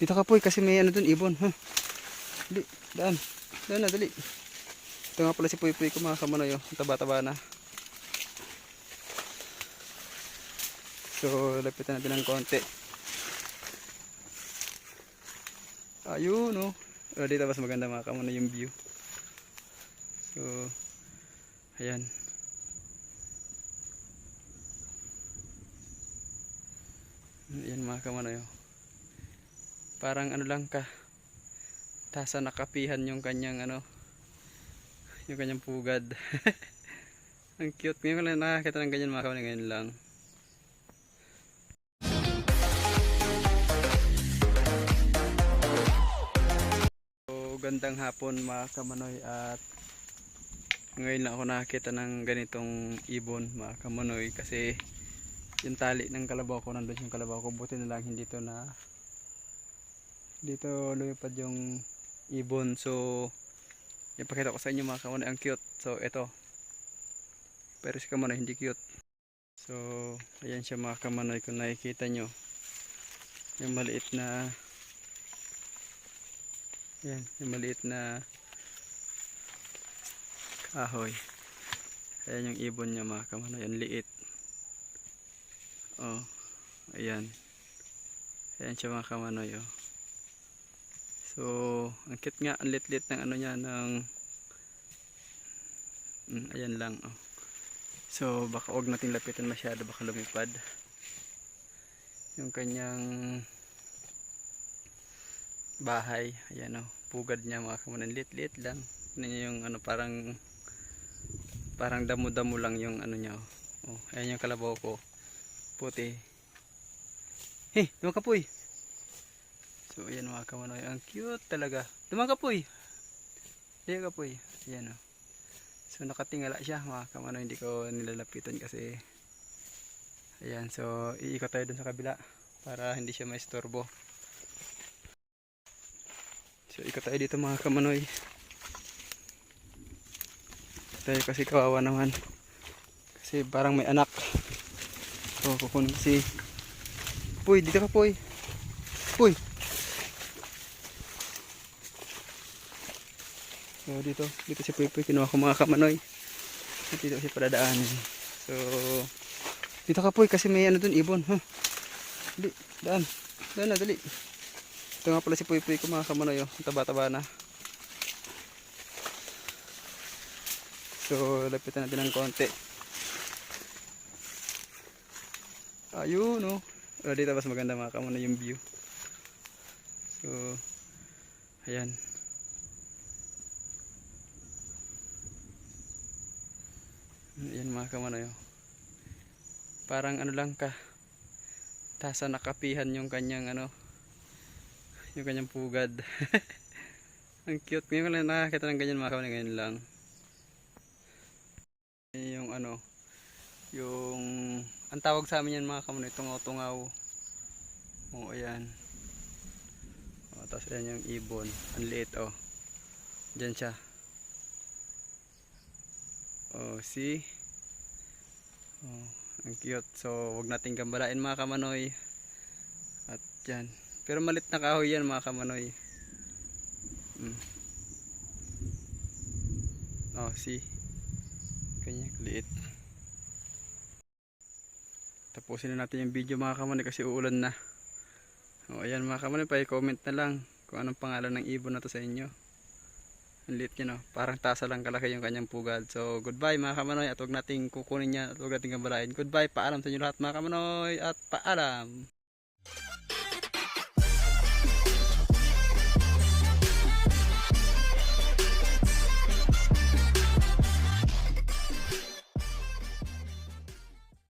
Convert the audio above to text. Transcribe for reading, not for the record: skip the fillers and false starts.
Dito ka po kasi may ano dun, ibon. Ha? Dali, daan. Daan na, dali. Ito nga pala si Puy Puy ko mga kamanoy. Taba-taba na. So, lapitan natin ng konti. Ayun, oh. Dito mas maganda mga kamanoy yung view. So, ayan. Ayan mga kamanoy. Parang ano lang ka. Tasa nakapihan yung kanyang ano. Yung kanyang pugad. Ang cute. Ngayon ko lang nakakita ng ganyan mga kamanoy. Ngayon lang. So, gandang hapon mga kamanoy. At ngayon lang ako nakakita ng ganitong ibon mga kamanoy. Kasi yung tali ng kalabaw ko, nandun yung kalabaw ko, buti na lang hindi to na dito lumipad yung ibon. So ipakita ko sa inyo mga kamanoy, ang cute. So ito, pero si kamanoy hindi cute. So ayan siya mga kamanoy, kung nakikita nyo yung maliit na, yan, yung maliit na kahoy. Ayan yung ibon niya mga kamanoy, ang liit. Oh, ayan. Ayan siya mga kamanoy, oh. So, ang cute nga, ang lit-lit ng ano niya, ng ayan lang, oh. So, baka huwag nating lapitan masyado, baka lumipad yung kanyang bahay. Ayan, oh, pugad niya mga kamanoy, lit-lit lang. Ano niya yung ano, parang damo-damo lang yung ano niya, oh. Oh, ayan yung kalabaw ko. Puti. Hey, lumakapoy. So ayan mga kamanoy, ang cute talaga. Lumakapoy. Ayan kapoy. Ayan, oh. So nakatingala siya mga kamanoy, hindi ko nilalapitan kasi ayan. So iikot tayo dun sa kabila para hindi siya maistorbo. So ikot tayo dito mga kamanoy. Tayo kasi kawawa naman. Kasi parang may anak. So kukunin si Puy, dito ka Puy. Puy. So dito si Puy Puy, kinuha ko mga kamanoy. At dito kasi padadaanin. So dito ka Puy kasi may ano dun, ibon. Ha? Dali, daan. Daan na, dali. Ito nga pala si Puy Puy ko mga kamanoy. Taba-taba na. So lapitan natin ng konti. Ayun, oh. Dito mas maganda mga kamanoy yung view. So ayan. Ayan mga kamanoy, oh. Parang ano lang ka. Tasa nakapihan yung kanyang ano, yung kanyang pugad. Ang cute. Ngayon ko lang nakakita ng ganyan mga kamanoy, ngayon lang. Yung ano, yung ang tawag sa amin yan mga kamanoy, tungaw-tungaw. Oh, ayan. Oh, tapos ayan yung ibon. Ang liit, oh. Diyan siya. Oh, see? Oh, ang cute. So, wag nating gambalain mga kamanoy. At yan. Pero malit na kahoy yan mga kamanoy. Oh, see? Kanya liit. Tapusin na natin yung video mga kamanoy kasi uulan na. O ayan mga kamanoy, pa-comment na lang kung anong pangalan ng ibon na to sa inyo. Ang liit niya, no? Parang tasa lang kalaki yung kanyang pugad. So goodbye mga kamanoy, at huwag nating kukunin niya at huwag nating gambalain. Goodbye, paalam sa inyo lahat mga kamanoy, at paalam.